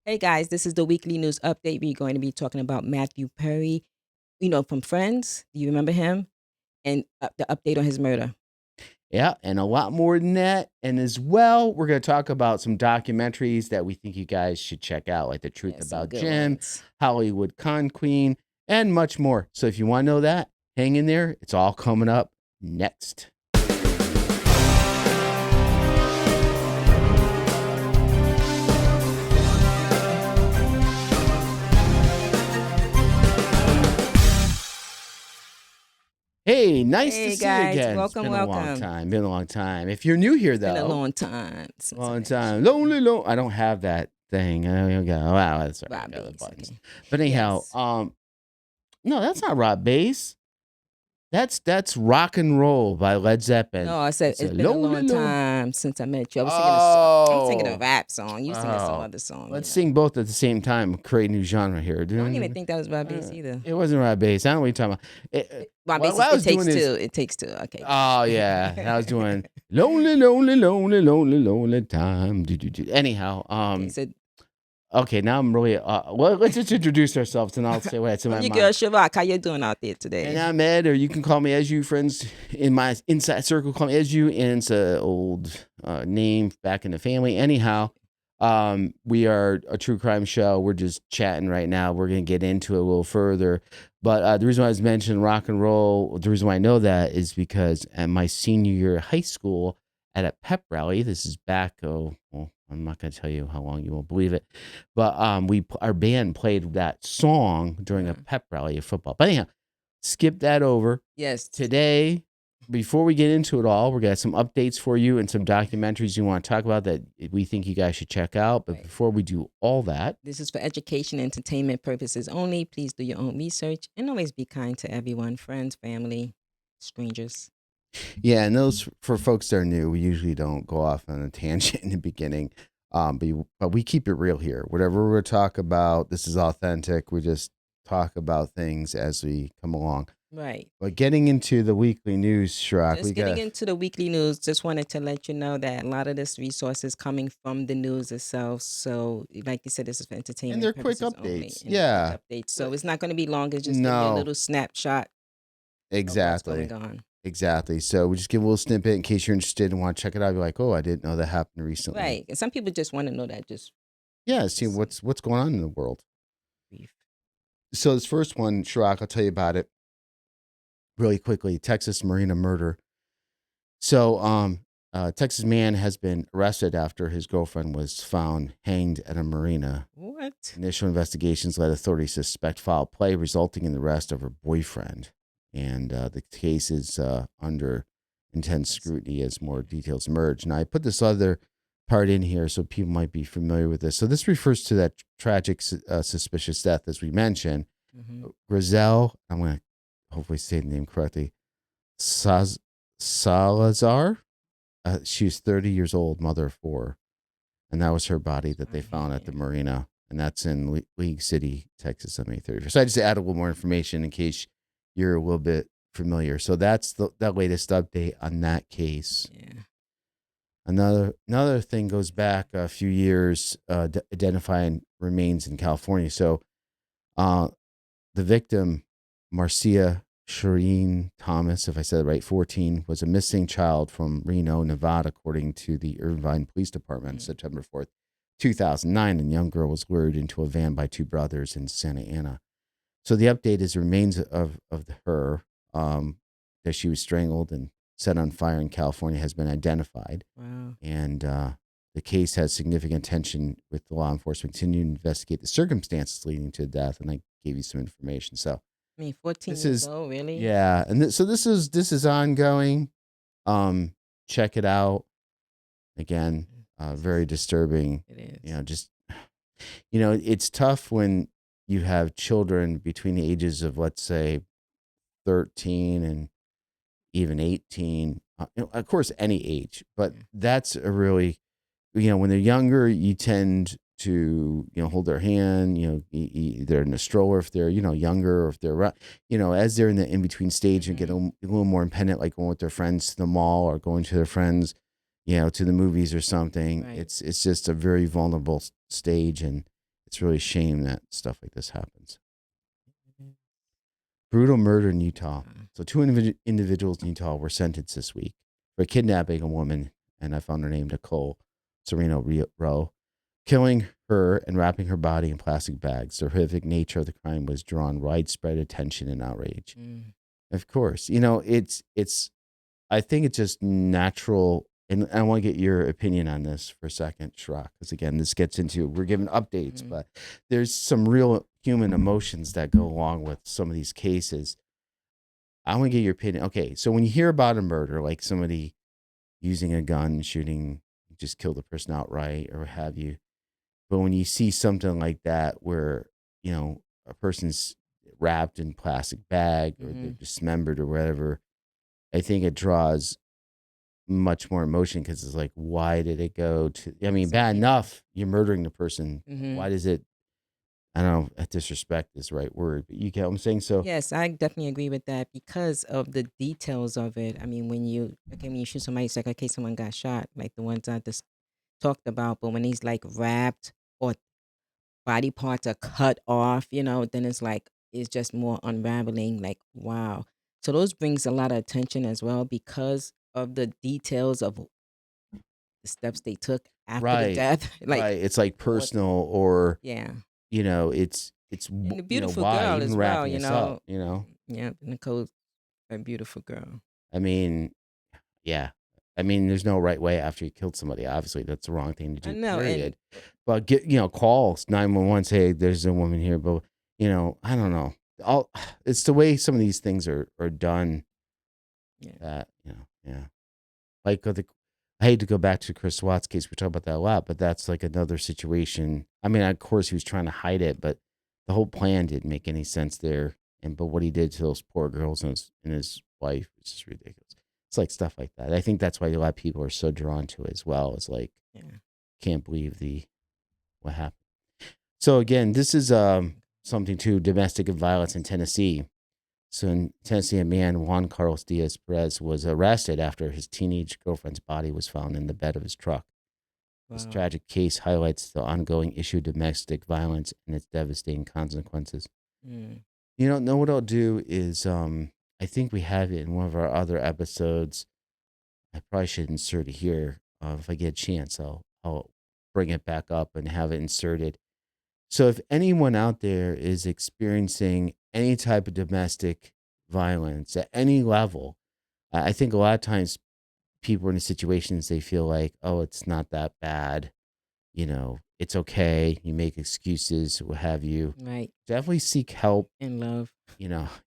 Hey guys, this is the weekly news update. We're going to be talking about Matthew Perry, from Friends. Do you remember him? And the update on his murder. Yeah, and a lot more than that. And as well, we're going to talk about some documentaries that we think you guys should check out, like The Truth Yeah, some About good Jim, ones. Hollywood Con Queen, and much more. So if you want to know that, hang in there. It's all coming up next. Hey, nice to Hey see you guys, again. It's welcome, been a long welcome. time. Been a long time. If you're new here, Been a though, long time since I long met time. you. Lonely, lonely. I don't have that thing. Wow, that's all right. I Rob got the Bass, buttons. okay. But anyhow, Yes. no, that's not Rob Bass. That's rock and roll by Led Zeppelin. No, I said It's it's a been a lonely, long lonely. time since I met you. I was singing a song. I'm singing a Oh, rap song. You singing some oh. other song. Let's sing both at the same time. Create a new genre here. I don't even think that was Rob Bass either. It wasn't Rob Bass. I don't know what you're talking about. Rob Bass What is I It was Takes doing is, Two. It Takes Two. Okay. oh yeah, I was doing lonely, lonely, lonely, lonely, lonely time. Anyhow, Okay, so okay, now I'm really. Well, let's just introduce ourselves, and I'll say what's in I'm my your girl mind. Shavak. How you doing out there And today? I'm Ed, or you can call me as you. Friends in my inside circle call me as you, and it's an old name back in the family. Anyhow, we are a true crime show. We're just chatting right now. We're gonna get into it a little further, but the reason why I was mentioning rock and roll, the reason why I know that is because at my senior year of high school, at a pep rally. This is back. Oh, well, I'm not gonna tell you how long. You won't believe it, but our band played that song during a pep rally of football. But anyhow, skip that over. Yes. Today, before we get into it all, we're gonna have some updates for you and some documentaries you want to talk about that we think you guys should check out. But Right. before we do all that, This is for education and entertainment purposes only. Please do your own research and always be kind to everyone, friends, family, strangers. yeah, and those for folks that are new, we usually don't go off on a tangent in the beginning. But we keep it real here. Whatever we talk about, this is authentic. We just talk about things as we come along. Right. But getting into the weekly news, Shrock, we Just getting got into the weekly news, just wanted to let you know that a lot of this resource is coming from the news itself. So, like you said, this is for and entertainment they're quick purposes only updates. and they're quick Yeah. updates. So, it's not going to be long. It's just giving you a No, little snapshot of what's exactly. going on. Exactly. So we just give a little snippet in case you're interested and want to check it out. You're like, oh, I didn't know that happened recently. Right. And some people just want to know that just Yeah, see just what's going on in the world. brief. So this first one, Shrock, I'll tell you about it really quickly. Texas Marina murder. So, Texas man has been arrested after his girlfriend was found hanged at a marina. What? Initial investigations led authorities to suspect foul play, resulting in the arrest of her boyfriend. And the case is under intense scrutiny as more details emerge. Now, I put this other part in here so people might be familiar with this. So, this refers to that tragic, suspicious death, as we mentioned. Hmm. Grizel, I'm going to hopefully say the name correctly, Saz- Salazar. She was 30 years old, mother of four. And that was her body that they found at the marina. And that's in League City, Texas on May 31st. So I just added a little more information in case you're a little bit familiar. So that's the latest update on that case. Yeah. Another thing goes back a few years, identifying remains in California. So uh, the victim, Marcia Shireen Thomas, if I said it right, 14, was a missing child from Reno, Nevada, according to the Irvine Police Department on September 4th, 2009. And the young girl was lured into a van by two brothers in Santa Ana. So the update is the remains of her, that she was strangled and set on fire in California, has been identified. Wow. And the case has significant tension with the law enforcement continuing to investigate the circumstances leading to the death. And I gave you some information. So I mean, 14 this years is, old, really? yeah, and so this is ongoing. Check it out. Again, very disturbing. It is. Just it's tough when you have children between the ages of, let's say, 13 and even 18. Of course, any age, but that's a really, when they're younger, you tend to, hold their hand, they're in a stroller if they're, younger, or if they're, as they're in the in between stage and get a little more independent, like going with their friends to the mall or going to their friends, to the movies or something. Right. It's just a very vulnerable stage. And it's really a shame that stuff like this happens. Brutal murder in Utah. So two individuals in Utah were sentenced this week for kidnapping a woman, and I found her name, Nicole Sereno Rowe, killing her and wrapping her body in plastic bags. The horrific nature of the crime was drawn widespread attention and outrage. Of course, it's. I think it's just natural, and I want to get your opinion on this for a second, Shrock, because again, this gets into we're giving updates, but there's some real human emotions that go along with some of these cases. I want to get your opinion. Okay, so when you hear about a murder, like somebody using a gun, shooting, just kill the person outright, or what have you, but when you see something like that, where a person's wrapped in plastic bag or they're dismembered or whatever, I think it draws much more emotion because it's like, why did it go to? I mean, bad enough you're murdering the person. Why does it? I don't know. Disrespect is the right word, but you get what I'm saying. So Yes, I definitely agree with that because of the details of it. I mean, when you shoot somebody, it's like, okay, someone got shot, like the ones I just talked about. But when he's like wrapped or body parts are cut off, then it's just more unraveling. Like, wow. So those brings a lot of attention as well because of the details of the steps they took after the right, death. Like, right. It's like what? personal, or Yeah, it's and the beautiful why girl even as well. wrapping us up. Yeah, Nicole's a beautiful girl. I mean, yeah. I mean, there's no right way after you killed somebody. Obviously, that's the wrong thing to I do. know, and Period. But calls 911. Say there's a woman here, but I don't know. All it's the way some of these things are done. yeah, That yeah. Like I hate to go back to Chris Watts' case. We talk about that a lot, but that's like another situation. I mean, of course, he was trying to hide it, but the whole plan didn't make any sense there. But what he did to those poor girls and his wife is just ridiculous. It's like stuff like that. I think that's why a lot of people are so drawn to it as well. It's like, yeah. can't believe what happened. So again, this is something to domestic violence in Tennessee. So in Tennessee, a man, Juan Carlos Diaz Perez, was arrested after his teenage girlfriend's body was found in the bed of his truck. This Wow. tragic case highlights the ongoing issue of domestic violence and its devastating consequences. Mm. You know what I'll do is I think we have it in one of our other episodes. I probably should insert it here. If I get a chance, I'll bring it back up and have it inserted. So if anyone out there is experiencing any type of domestic violence at any level, I think a lot of times people are in situations they feel like, oh, it's not that bad. It's okay. You make excuses, what have you. Right. Definitely seek help, In love.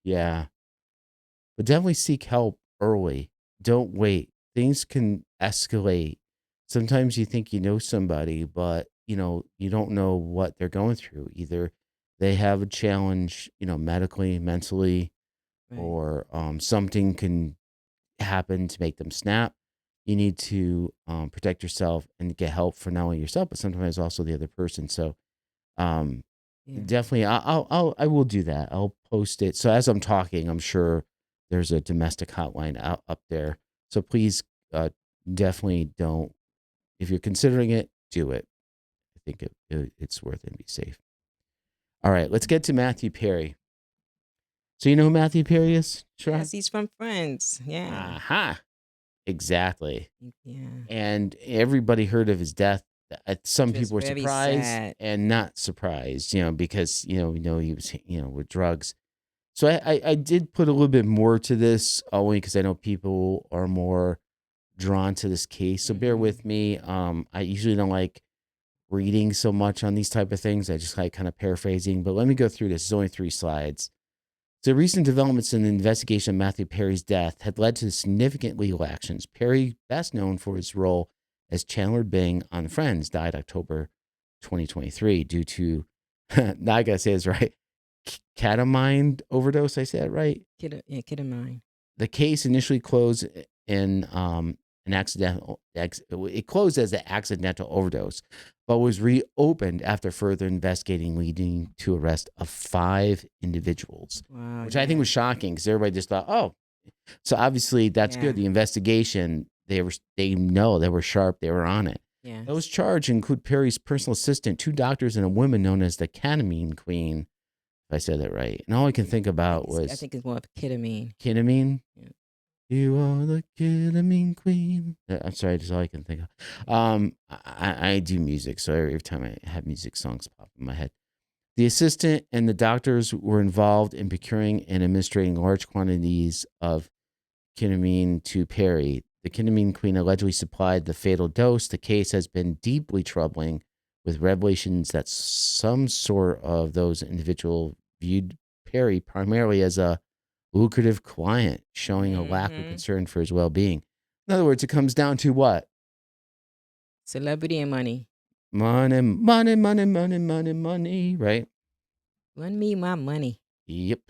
yeah. But definitely seek help early. Don't wait. Things can escalate. Sometimes you think you know somebody, but you don't know what they're going through. Either they have a challenge, medically, mentally, Right. or something can happen to make them snap. You need to protect yourself and get help for not only yourself, but sometimes also the other person. So um, Yeah. definitely, I will do that. I'll post it. So as I'm talking, I'm sure there's a domestic hotline up there. So please, definitely don't. If you're considering it, do it. I think it's worth it and be safe. All right, let's get to Matthew Perry. So you know who Matthew Perry is, Shrek? Yes, he's from Friends. Yeah. Aha, exactly. Yeah. And everybody heard of his death. Some Which was people were very surprised sad. and not surprised, because we know he was with drugs. So I did put a little bit more to this only because I know people are more drawn to this case. So bear Mm-hmm. with me. I usually don't like reading so much on these type of things. I just like kind of paraphrasing. But let me go through this. It's only 3 slides. So recent developments in the investigation of Matthew Perry's death had led to significant legal actions. Perry, best known for his role as Chandler Bing on Friends, died October 2023 due to, now I gotta say this right, ketamine overdose. I said it right. Kid of mine. The case initially closed in an accidental. It closed as an accidental overdose, but was reopened after further investigating, leading to arrest of 5 individuals, Wow. which I think Yeah. was shocking because everybody just thought, oh, so obviously that's Yeah. good. The investigation, they know they were sharp, they were on it. Those Yes. charged include Perry's personal assistant, two doctors, and a woman known as the ketamine queen, if I said that right. And all I can think about I was think it's more of ketamine. ketamine. Yeah. You are the ketamine queen. I'm sorry, that's all I can think of. I do music, so every time I have music songs pop in my head. The assistant and the doctors were involved in procuring and administering large quantities of ketamine to Perry. The ketamine queen allegedly supplied the fatal dose. The case has been deeply troubling, with revelations that some sort of those individual viewed Perry primarily as a lucrative client, showing a lack of Mm-hmm. concern for his well-being. In other words, it comes down to what? Celebrity and money. Money, money, money, money, money, money, right? Run me my money. Yep.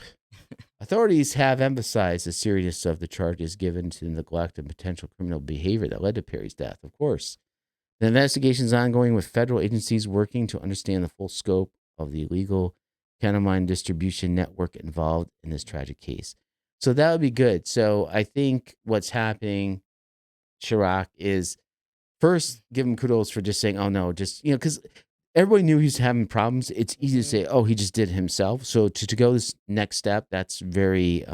Authorities have emphasized the seriousness of the charges given to the neglect and potential criminal behavior that led to Perry's death, of course. The investigation is ongoing with federal agencies working to understand the full scope of the illegal ketamine distribution network involved in this tragic case. So that would be good. So I think what's happening, Chirac, is first give him kudos for just saying, "Oh no, just because everybody knew he was having problems. It's easy to Mm-hmm. say, "Oh, he just did it himself." So to go this next step, that's very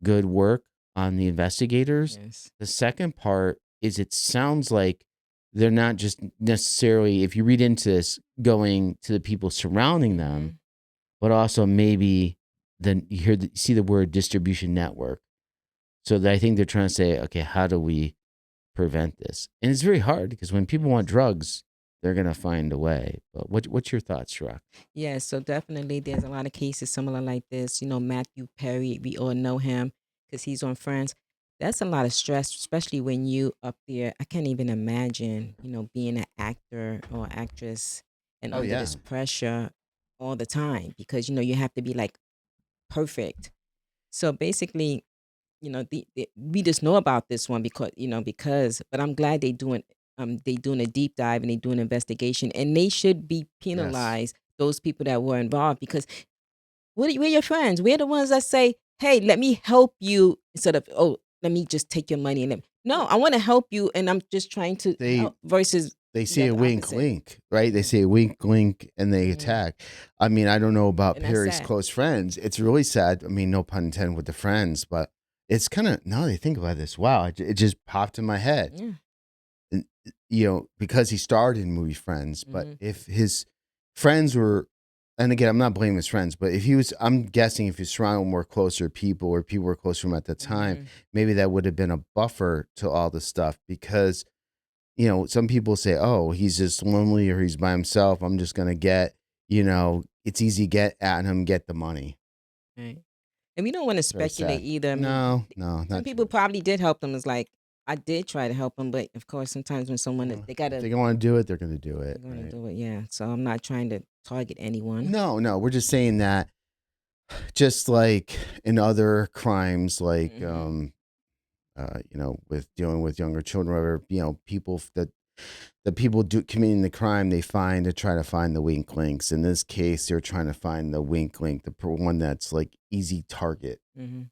good work on the investigators. Yes. The second part is it sounds like they're not just necessarily, if you read into this, going to the people surrounding them, Mm-hmm. but also maybe then you see the word distribution network. So that I think they're trying to say, okay, how do we prevent this? And it's very hard because when people want drugs, they're gonna find a way. But what's your thoughts, Shirok? Yeah, so definitely there's a lot of cases similar like this. Matthew Perry, we all know him because he's on Friends. That's a lot of stress, especially when you up there. I can't even imagine, being an actor or actress and Oh under yeah. this pressure all the time because, you have to be like perfect. So basically, we just know about this one but I'm glad they doing a deep dive and they doing an investigation and they should be Yes. penalized those people that were involved because we're your friends. We're the ones that say, "Hey, let me help you," instead of, "Oh, let me just take your money and no, I want to help you and I'm just trying to They help versus they you say got a the wink, opposite. link, right? They Yeah. say a wink, link, and they Hmm. attack. I mean, I don't know about And that's Perry's sad. close friends. It's really sad. I mean, no pun intended with the friends, but it's kind of now that I think about this. Wow, it just popped in my head. Yeah. And, because he starred in movie Friends, but Hmm. if his friends were, and again, I'm not blaming his friends, but if he was, I'm guessing if he's surrounded with more closer people or people were close to him at the time, Hmm. maybe that would have been a buffer to all this stuff because some people say, "Oh, he's just lonely or he's by himself. I'm just gonna get, it's easy to get at him, get the money." Right. And we don't want to It's very speculate sad. either. I mean, No, no, some not too people much. probably did help them. It's like I did try to help them, but of course, sometimes when someone Well, they if gotta, they don't want to do it, they're gonna do it, they're gonna right? do it. Yeah. So I'm not trying to target anyone. No, no, we're just saying that, just like in other crimes, like Hmm. with dealing with younger children, whatever, people that the people do committing the crime, they find to try to find the wink links. In this case, they're trying to find the wink link, the one that's like easy target. Hmm.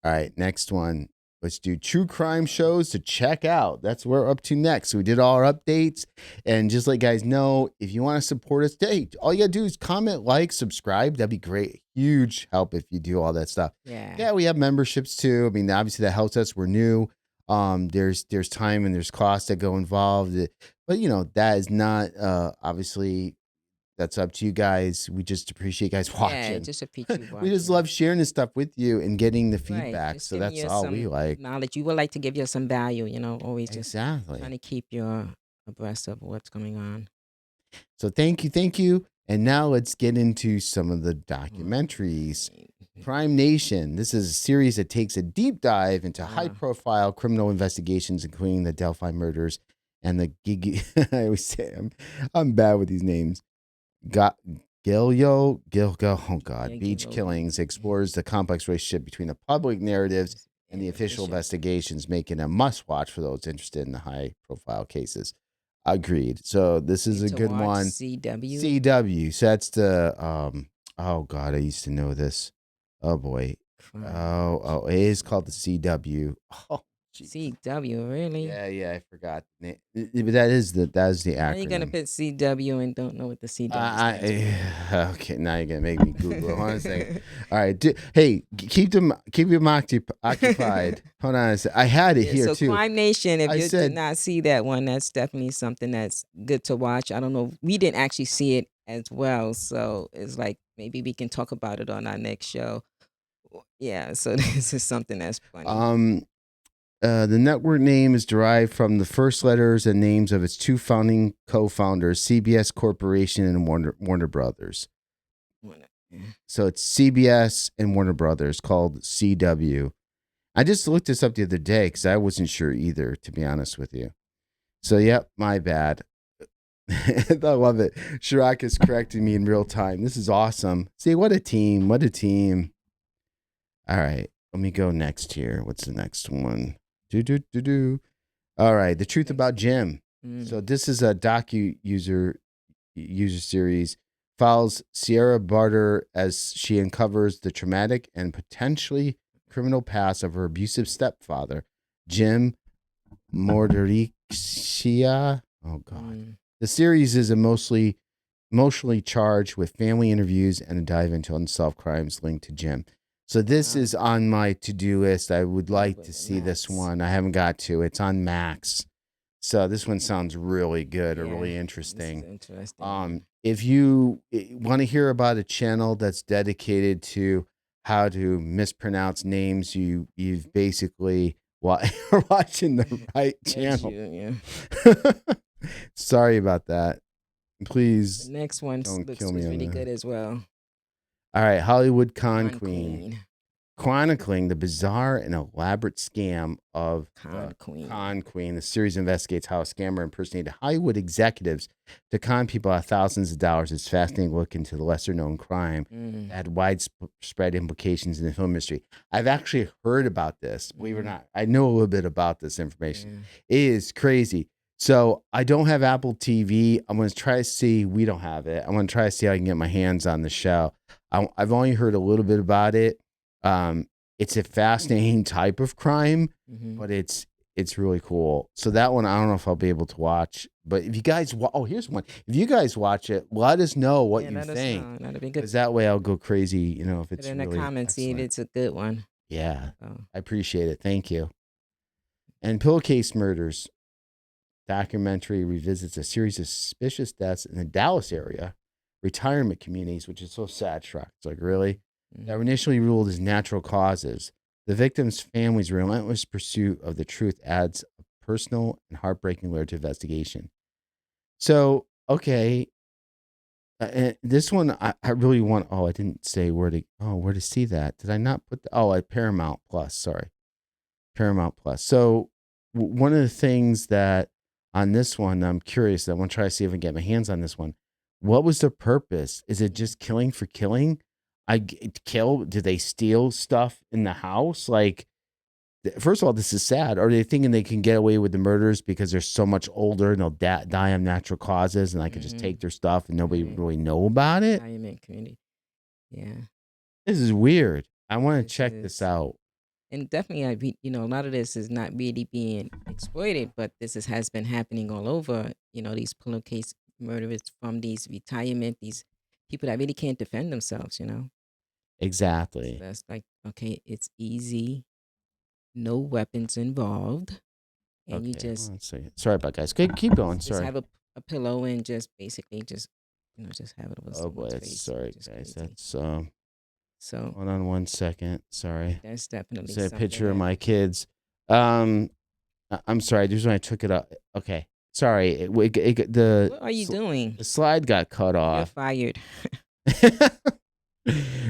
All right, next one. Let's do true crime shows to check out. That's what we're up to next. So we did all our updates. And just let guys know, if you want to support us, hey, all you got to do is comment, like, subscribe. That'd be great. Huge help if you do all that stuff. Yeah. Yeah, we have memberships too. I mean, obviously that helps us. We're new. There's time and there's costs that go involved. But that is not obviously, that's up to you guys. We just appreciate you guys Yeah. watching. Just repeat you We just watching. love sharing this stuff with you and getting the Right. feedback. Just So giving that's you all we some like. knowledge. You would like to give you some value. Always just trying Exactly. to keep you abreast of what's going on. So thank you, thank you. And now let's get into some of the documentaries. Alright. Crime Nation. This is a series that takes a deep dive into high Wow. profile criminal investigations, including the Delphi murders and the Gigi. I always say I'm bad with these names. Got Gilgo, oh God, Yeah. Give beach a killings explores the complex relationship between the public narratives and the and official official. investigations, making a must watch for those interested in the high profile cases. Agreed. So this is And a to good watch one. CW. CW. So that's the oh God, I used to know this. Oh boy. Crime Oh, Watch. oh, it is called the CW. Oh, CW, really? Yeah, I forgot the name. But that is the How you gonna acronym. put CW and don't know what the CW stands for? Okay, now you're gonna make me Google it. Hold on a second. All right, hey, keep them occupied. Hold on a second. I had it Yeah, here so too. Crime Nation, if I you did said, not see that one, that's definitely something that's good to watch. I don't know. We didn't actually see it as well. So it's like maybe we can talk about it on our next show. Yeah, so this is something that's funny. um, the network name is derived from the first letters and names of its two founding co-founders, CBS Corporation and Warner Brothers. Yeah. So it's CBS and Warner Brothers, called CW. I just looked this up the other day because I wasn't sure either, to be honest with you. So, yep, my bad. I love it. Shirak is correcting me in real time. This is awesome. See, what a team. What a team. All right, let me go next here. What's the next one? Do. All right, The Truth Next About one. Jim. So this is a user series. Follows Sierra Barter as she uncovers the traumatic and potentially criminal past of her abusive stepfather, Jim Mordericcia. Oh God. The series is emotionally charged with family interviews and a dive into unsolved crimes linked to Jim. So this Wow. is on my to-do list. I would like Over to the see this Max. one. I haven't got to. It's on Max. So this one sounds really good or Yeah, really this is interesting. an interesting one. If you want to hear about a channel that's dedicated to how to mispronounce names, you've basically are watching the right That's channel. you, yeah. Sorry about that. The Please next one don't looks kill me was on really that. good as well. All right, Hollywood Con Con Queen. Queen. Chronicling the bizarre and elaborate scam of Con the Queen. Con Queen. The series investigates how a scammer impersonated Hollywood executives to con people out of thousands of dollars. It's a fascinating look into the lesser known crime that had widespread implications in the film industry. I've actually heard about this, believe it or not. I know a little bit about this information. Yeah. It is crazy. So I don't have Apple TV. I'm going to try to see. We don't have it. I'm going to try to see how I can get my hands on the show. I've only heard a little bit about it. It's a fascinating type of crime, but it's really cool. So that one, I don't know if I'll be able to watch. But if you guys, here's one. If you guys watch it, let us know what Yeah, you let us think, know. That'd be good. because that way I'll go crazy. If Put it it's in the really comments, see if excellent. it's a good one. Yeah, Oh. I appreciate it. Thank you. And Pillowcase Murders documentary revisits a series of suspicious deaths in the Dallas area retirement communities, which is so sad, Shrek. It's like, really? That were initially ruled as natural causes. The victims' families' relentless pursuit of the truth adds a personal and heartbreaking layer to investigation. So, okay, and this one I really want. Oh, I didn't say where to see that. Did I not put at Paramount Plus? Sorry, Paramount Plus. So one of the things that on this one, I'm curious. I want to try to see if I can get my hands on this one. What was the purpose? Is it just killing for killing? Kill? Did they steal stuff in the house? Like, first of all, this is sad. Are they thinking they can get away with the murders because they're so much older and they'll die of natural causes, and I could just take their stuff and nobody would really know about it? Retirement community. Yeah. This is weird. I want to This check this is, out. and definitely, a lot of this is not really being exploited, but has been happening all over. These pillowcase murderers from these retirement, these people that really can't defend themselves. So Exactly. that's like, okay, it's easy, no weapons involved, and you Okay, just hold on a second. Sorry about guys. Keep going. just Sorry. have a pillow and just basically just have it over Oh boy, someone's that's face, sorry which is guys. crazy. That's So hold on one second. Sorry. that's definitely It's a something picture of that. my kids. I'm sorry. This is when I took it up. Okay. Sorry. What are you doing? The slide got cut You're off. fired.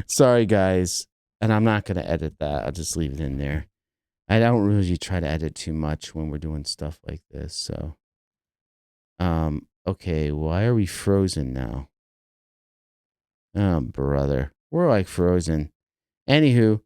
Sorry guys. And I'm not gonna edit that. I'll just leave it in there. I don't really try to edit too much when we're doing stuff like this. So okay, why are we frozen now? Oh brother. We're like frozen. Anywho,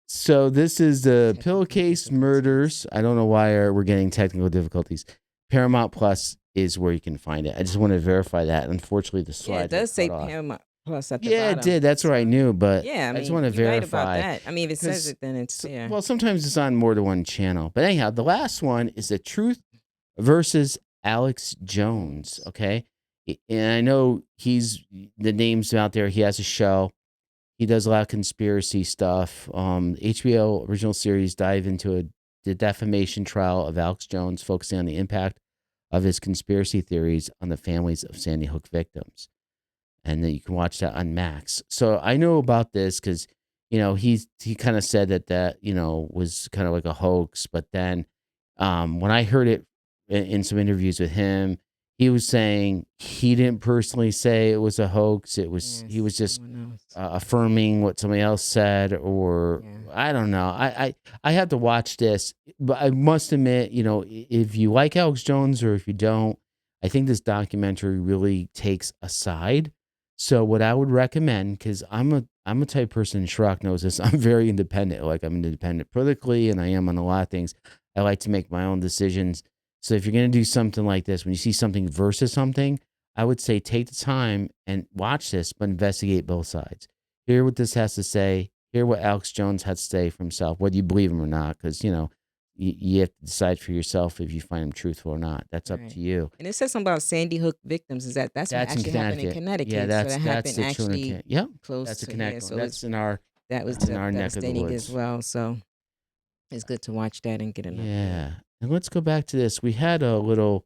so this is the Technical Pillowcase difficulties. Murders. I don't know why we're getting technical difficulties. Paramount Plus is where you can find it. I just want to verify that. Unfortunately, the Yeah, it slide got does say cut off. Paramount. plus at the Yeah, it bottom. did. That's what I So knew, but yeah, I I just mean, want to you're right about verify that. I mean, if it says because, it, then it's there. well, sometimes it's on more than one channel. But anyhow, the last one is the Truth versus Alex Jones. Jones. Okay, and I know he's the names out there. He has a show. He does a lot of conspiracy stuff. HBO original series dive into the defamation trial of Alex Jones, focusing on the impact of his conspiracy theories on the families of Sandy Hook victims. And then you can watch that on Max. So I know about this because, he kind of said that was kind of like a hoax. But then when I heard it in some interviews with him, he was saying he didn't personally say it was a hoax. He Yes, was just someone else. affirming what somebody else said, or Yeah. I don't know. I have to watch this, but I must admit, if you like Alex Jones or if you don't, I think this documentary really takes a side. So what I would recommend, because I'm a type of person, and Shrock knows this, I'm very independent. Like, I'm independent politically, and I am on a lot of things. I like to make my own decisions. So if you're gonna do something like this, when you see something versus something, I would say take the time and watch this, but investigate both sides. Hear what this has to say. Hear what Alex Jones has to say for himself, whether you believe him or not, because you have to decide for yourself if you find him truthful or not. That's up Right. to you. And it says something about Sandy Hook victims. Is that's what That's in actually happened in Connecticut. Yeah, Connecticut? So that's that that's happened the actually 200. Yep, close that's a to here. Connecticut one. So That's it's in our that was that's in our neck of the devastating as woods. well. So it's good to watch that and get an update. Yeah, and let's go back to this. We had a little.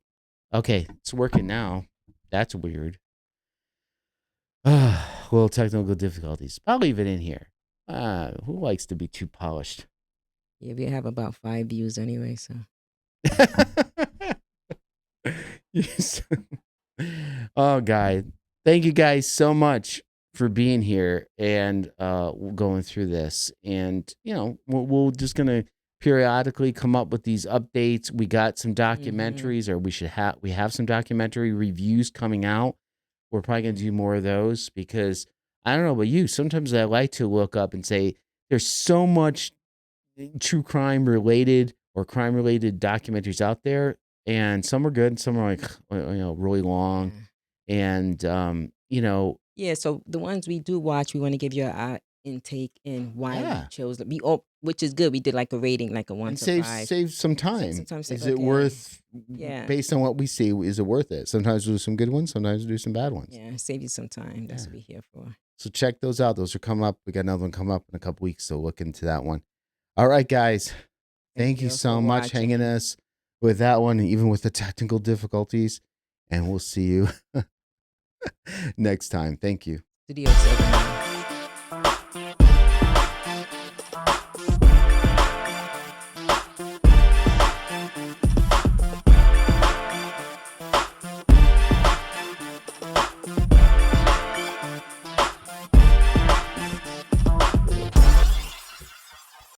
Okay, it's working now. That's weird. Little technical difficulties. I'll leave it in here. Who likes to be too polished? Yeah, we have about 5 views anyway. So Yes. Oh, guy. Thank you guys so much for being here and going through this. And, we're just going to periodically come up with these updates. We got some hmm documentaries, or we have some documentary reviews coming out. We're probably going to do more of those because I don't know about you. Sometimes I like to look up and say, there's so much true crime related or crime related documentaries out there, and some are good, some are like really long, yeah. and Yeah, so the ones we do watch, we want to give you our intake and why we yeah, chose them. Which is good. We did like a rating, like a one and to save five. save some time. Sometimes say, Is it okay, worth, yeah, based on what we see, is it worth it? Sometimes we'll do some good ones, sometimes we'll do some bad ones. yeah, save you some time. That's Yeah. what we're here for. So check those out. Those are coming up. We got another one coming up in a couple weeks, so look into that one. All right, guys. Thank Thank you you for so much hanging watching. us with that one, even with the technical difficulties. And we'll see you next time. Thank you. Studio 7.